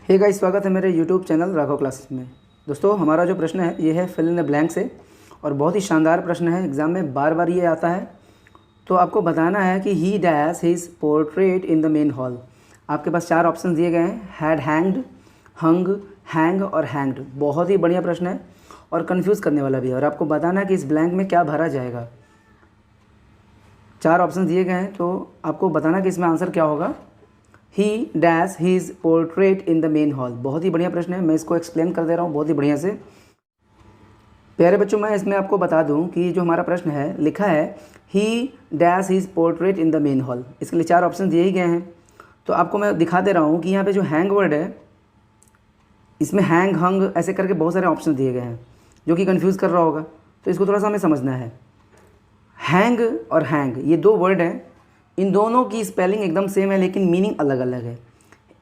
Hey guys, स्वागत है मेरे यूट्यूब चैनल राघव क्लासेस में। दोस्तों, हमारा जो प्रश्न है ये है फिल इन द ब्लैंक से, और बहुत ही शानदार प्रश्न है। एग्ज़ाम में बार बार ये आता है। तो आपको बताना है कि ही dash his portrait in the main hall. आपके पास 4 ऑप्शन दिए गए हैं, हैड हैंग्ड, हंग, हैंग और हैंग्ड। बहुत ही बढ़िया प्रश्न है और कन्फ्यूज़ करने वाला भी है। और आपको बताना है कि इस ब्लैंक में क्या भरा जाएगा। 4 ऑप्शन दिए गए हैं, तो आपको बताना कि इसमें आंसर क्या होगा। He dash his portrait in the main hall. बहुत ही बढ़िया प्रश्न है, मैं इसको एक्सप्लेन कर दे रहा हूँ बहुत ही बढ़िया से। प्यारे बच्चों, मैं इसमें आपको बता दूं कि जो हमारा प्रश्न है लिखा है he dash his portrait in the main hall. इसके लिए 4 ऑप्शन दिए ही गए हैं। तो आपको मैं दिखा दे रहा हूँ कि यहाँ पे जो हैंग वर्ड है, इसमें हैंग, हंग ऐसे करके बहुत सारे ऑप्शन दिए गए हैं जो कि कन्फ्यूज़ कर रहा होगा। तो इसको थोड़ा सा हमें समझना है। हैंग और हैंग ये 2 वर्ड हैं। इन दोनों की स्पेलिंग एकदम सेम है लेकिन मीनिंग अलग अलग है।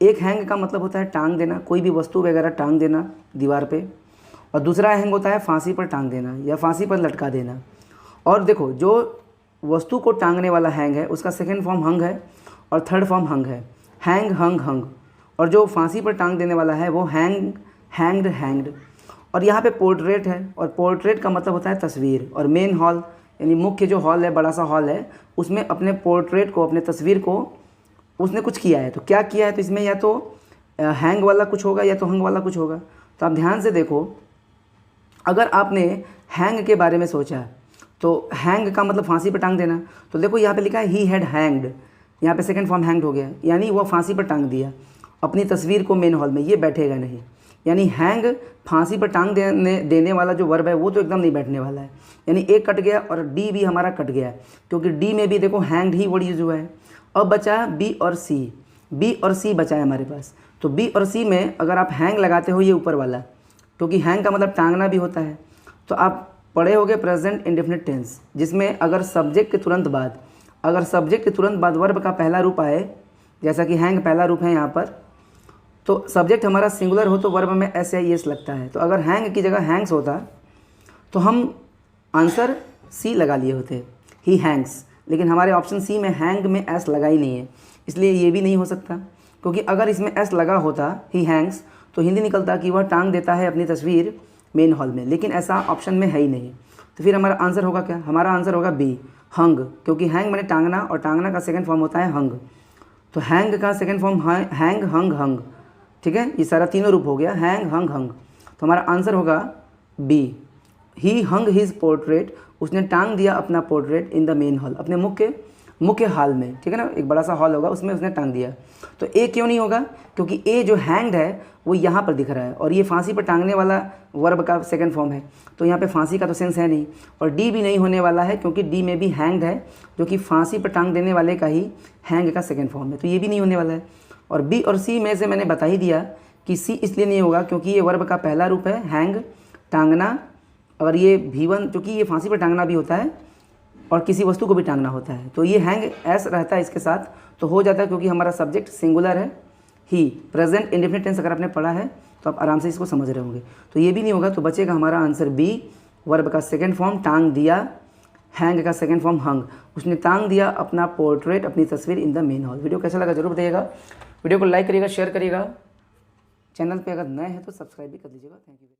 एक हैंग का मतलब होता है टांग देना, कोई भी वस्तु वगैरह टांग देना दीवार पे, और दूसरा हैंग होता है फांसी पर टांग देना या फांसी पर लटका देना। और देखो, जो वस्तु को टांगने वाला हैंग है उसका सेकेंड फॉर्म हंग है और थर्ड फॉर्म हंग है। हैंग, हंग, हंग। और जो फांसी पर टांग देने वाला है वो हैंग, हैंग्ड, हैंग्ड। और यहाँ पे पोर्ट्रेट है, और पोर्ट्रेट का मतलब होता है तस्वीर। और मेन हॉल यानी मुख्य जो हॉल है, बड़ा सा हॉल है, उसमें अपने पोर्ट्रेट को, अपने तस्वीर को उसने कुछ किया है। तो क्या किया है, तो इसमें या तो हैंग वाला कुछ होगा या तो हंग वाला कुछ होगा। तो आप ध्यान से देखो, अगर आपने हैंग के बारे में सोचा तो हैंग का मतलब फांसी पर टांग देना। तो देखो यहाँ पे लिखा है ही हैड हैंग्ड, यहाँ पे सेकंड फॉर्म हैंग्ड हो गया, यानी वह फांसी पर टांग दिया अपनी तस्वीर को मेन हॉल में। ये बैठेगा नहीं, यानी हैंग फांसी पर टांग देने वाला जो वर्ब है वो तो एकदम नहीं बैठने वाला है। यानी एक कट गया और डी भी हमारा कट गया, क्योंकि डी में भी देखो हैंग्ड ही वर्ड यूज हुआ है। अब बचा बी और सी। बी और सी बचा है हमारे पास। तो बी और सी में अगर आप हैंग लगाते हो, ये ऊपर वाला, क्योंकि हैंग का मतलब टांगना भी होता है। तो आप पढ़े होगे प्रेजेंट इंडेफिनिट टेंस, जिसमें अगर सब्जेक्ट के तुरंत बाद वर्ब का पहला रूप आए, जैसा कि हैंग पहला रूप है यहाँ पर, तो सब्जेक्ट हमारा सिंगुलर हो तो वर्ब में एस या एस लगता है। तो अगर हैंग की जगह हैंग्स होता तो हम आंसर सी लगा लिए होते, ही हैंग्स। लेकिन हमारे ऑप्शन सी में हैंग में एस लगा ही नहीं है, इसलिए ये भी नहीं हो सकता। क्योंकि अगर इसमें एस लगा होता, ही हैंग्स, तो हिंदी निकलता कि वह टांग देता है अपनी तस्वीर मेन हॉल में। लेकिन ऐसा ऑप्शन में है ही नहीं। तो फिर हमारा आंसर होगा क्या? हमारा आंसर होगा बी, हंग। क्योंकि हैंग मैंने टांगना, और टांगना का सेकेंड फॉर्म होता है हंग। तो हैंग का सेकेंड फॉर्म हैंग, हंग, हंग। ठीक है, ये सारा तीनों रूप हो गया, हैंग, हंग, हंग। तो हमारा आंसर होगा बी, ही हंग हिज पोर्ट्रेट। उसने टांग दिया अपना portrait in the main hall, अपने मुख्य हॉल में। ठीक है ना, एक बड़ा सा हॉल होगा उसमें उसने टांग दिया। तो ए क्यों नहीं होगा? क्योंकि ए जो हैंग्ड है वो यहाँ पर दिख रहा है, और ये फांसी पर टांगने वाला वर्ब का सेकंड फॉर्म है। तो यहाँ पे फांसी का तो सेंस है नहीं। और डी भी नहीं होने वाला है, क्योंकि डी में भी हैंग्ड है, जो कि फांसी पर टांग देने वाले का ही हैंग का सेकेंड फॉर्म है। तो ये भी नहीं होने वाला है। और बी और सी में से मैंने बता ही दिया कि सी इसलिए नहीं होगा क्योंकि ये वर्ब का पहला रूप है, हैंग, टांगना। और ये V1, क्योंकि ये फांसी पर टांगना भी होता है और किसी वस्तु को भी टांगना होता है। तो ये हैंग एस रहता है इसके साथ, तो हो जाता है, क्योंकि हमारा सब्जेक्ट सिंगुलर है। ही प्रेजेंट इंडेफिनिट टेंस अगर आपने पढ़ा है तो आप आराम से इसको समझ रहे होंगे। तो ये भी नहीं होगा। तो बचेगा हमारा आंसर बी, वर्ब का सेकेंड फॉर्म टांग दिया, हैंग का सेकेंड फॉर्म हंग। उसने टांग दिया अपना पोर्ट्रेट, अपनी तस्वीर इन द मेन हॉल। वीडियो कैसा लगा जरूर बताइएगा। वीडियो को लाइक करिएगा, शेयर करिएगा। चैनल पे अगर नए हैं तो सब्सक्राइब भी कर लीजिएगा। Thank you.